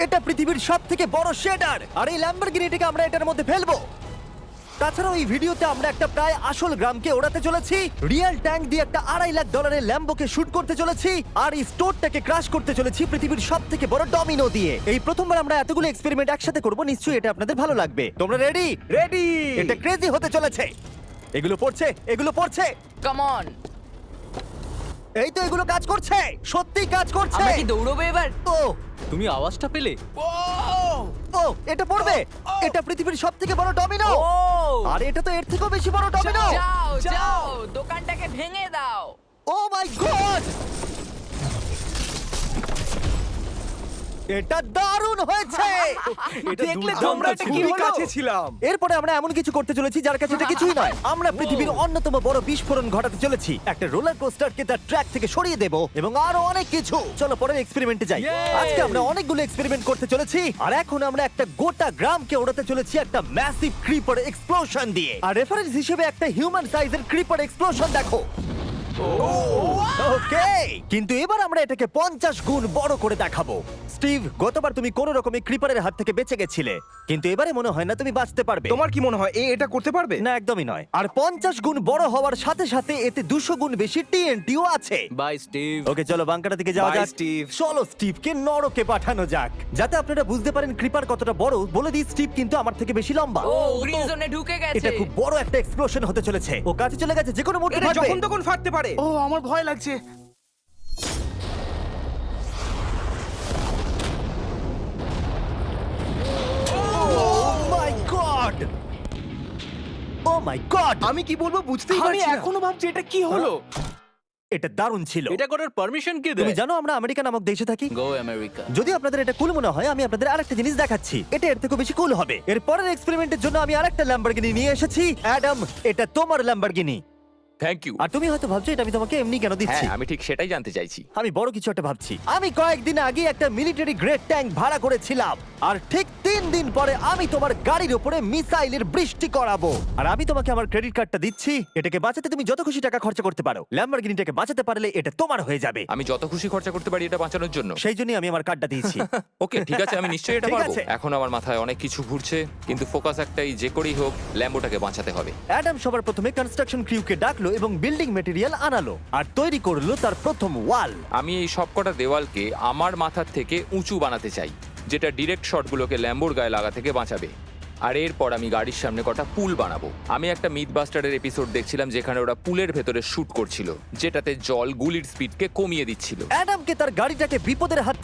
এটা পৃথিবীর সবথেকে বড় শেডার, আর এই ল্যাম্বরগিনিটাকে আমরা এটার মধ্যে ফেলবো। তাছাড়াও এই ভিডিওতে আমরা একটা প্রায় আসল গ্রামকে ওড়াতে চলেছি, রিয়েল ট্যাঙ্ক দিয়ে একটা $2.5 লাখ ল্যাম্বোকে শুট করতে চলেছি, আর এই স্টোরটাকে ক্রাশ করতে চলেছি পৃথিবীর সবথেকে বড় ডমিনো দিয়ে। এই প্রথমবার আমরা এতগুলো এক্সপেরিমেন্ট একসাথে করব, নিশ্চয়ই এটা আপনাদের ভালো লাগবে। তোমরা রেডি? রেডি। এটা ক্রেজি হতে চলেছে। এগুলো পড়ছে, এগুলো পড়ছে। Come on. এই তো এগুলো কাজ করছে, সত্যি কাজ করছে। আমরা কি দৌড়বো এবার? ও তুমি আওয়াজটা পেলে? ও এটা পড়বে। এটা পৃথিবীর সবথেকে বড় ডমিনো, ও আর এটা তো এর থেকেও বেশি বড় ডমিনো। যাও যাও, দোকানটাকে ভেঙে দাও। ও মাই গড, এটা দারুণ হয়েছে। এটা দেখলে দুর্দান্ত তোমরা ছিল। কি কাছে ছিলাম। এরপরে আমরা এমন কিছু করতে চলেছি যার কাছে এটা কিছুই নয়। আমরা পৃথিবীর অন্যতম বড় বিস্ফোরণ ঘটাতে চলেছি, একটা রোলার কোস্টারকে তার ট্র্যাক থেকে সরিয়ে দেব এবং আরো অনেক কিছু। চলো পরের এক্সপেরিমেন্টে যাই। Yay! আজকে আমরা অনেকগুলো এক্সপেরিমেন্ট করতে চলেছি, আর এখন আমরা একটা গোটা গ্রামকে ওড়াতে চলেছি একটা ম্যাসিভ ক্রিপার এক্সপ্লোশন দিয়ে। আর রেফারেন্স হিসেবে একটা হিউম্যান সাইজের ক্রিপার এক্সপ্লোশন দেখো। ওকে, কিন্তু এবার আমরা এটাকে 50 গুণ বড় করে দেখাবো। স্টিভ, গতবার তুমি কোন রকমে ক্রিপারের হাত থেকে বেঁচে গেছিলে, কিন্তু এবারে মনে হয় না তুমি বাঁচতে পারবে। তোমার কি মনে হয় এটা করতে পারবে? না, একদমই নয়। আর 50 গুণ বড় হওয়ার সাথে সাথে এতে 200 গুণ বেশি টিএনটিও আছে। Bye Steve. ওকে, চলো বাংকাটা দিকে যাওয়া Bye, যাক। Steve. চলো স্টিভকে নরকে পাঠানো যাক। যাতে আপনারা বুঝতে পারেন ক্রিপার কতটা বড়, বলে দিই স্টিভ কিন্তু আমার থেকে বেশি লম্বা। ও গ্রিন জোনে ঢুকে গেছে। এটা খুব বড় একটা এক্সপ্লোশন হতে চলেছে। ও কাছে চলে গেছে, যে কোনো মুহূর্তে এটা ফাটবে। যখন তখন ফাটতে পারে। ও আমার ভয় লাগছে। Oh my God! Oh my God! আমি কি বলবো বুঝতেই আমি পারছি না। এখনো ভাবছি এটা কি হলো। এটা দারুণ ছিল। এটা করার পারমিশন কে তুমি দেয়? জানো আমরা আমেরিকা নামক দেশে থাকি। গো আমেরিকা। যদি আপনাদের এটা কুল মনে হয়, আমি আপনাদের আরেকটা জিনিস দেখাচ্ছি, এটা এর থেকে বেশি কুল হবে। এর পরের এক্সপেরিমেন্টের জন্য আমি আরেকটা ল্যাম্বরগিনি নিয়ে এসেছি। অ্যাডাম, এটা তোমার ল্যাম্বরগিনি। Thank you. আর তুমি হয়তো ভাবছো এটা আমি তোমাকে এমনি কেন দিচ্ছি। হ্যাঁ, আমি ঠিক সেটাই জানতে চাইছি। আমি বড় কিছু একটা ভাবছি। আমি কয়েকদিন আগে একটা মিলিটারি গ্রেড ট্যাঙ্ক ভাড়া করেছিলাম, আর ঠিক 3 দিন পরে আমি তোমার গাড়ির উপরে মিসাইলের বৃষ্টি করাবো। আর আমি তোমাকে আমার ক্রেডিট কার্ডটা দিচ্ছি, এটাকে বাঁচাতে তুমি যত খুশি টাকা খরচা করতে পারো। ল্যাম্বরগিনিটাকে বাঁচাতে পারলে এটা তোমার হয়ে যাবে। আমি যত খুশি খরচা করতে পারি এটা বাঁচানোর জন্য। সেই জন্যই আমি আমার কার্ডটা দিয়েছি। ওকে, ঠিক আছে, আমি নিশ্চয়ই এটা ঠিক পারবো। আছে। এখন আমার মাথায় অনেক কিছু ঘুরছে, কিন্তু ফোকাস একটাই, যে করেই হোক ল্যাম্বোটাকে বাঁচাতে হবে। অ্যাডাম সবার প্রথমে কনস্ট্রাকশন ক্রিউকে ডাকলো এবং বিল্ডিং মেটেরিয়াল আনালো, আর তৈরি করলো তার প্রথম ওয়াল। আমি এই সবকটা দেওয়ালকে আমার মাথার থেকে উঁচু বানাতে চাই, যেটা ডিরেক্ট শটগুলোকে ল্যাম্বোর গায়ে লাগা থেকে বাঁচাবে। আর এরপর আমি গাড়ির সামনে কটা পুল বানাবো। আমি একটা মিথবাস্টারের এপিসোড দেখছিলাম যেখানে ওরা পুলের ভেতরে শুট করছিল, যেটাতে জল গুলির স্পিডকে কমিয়ে দিচ্ছিল। অ্যাডামকে তার গাড়িটাকে বিপদের হাত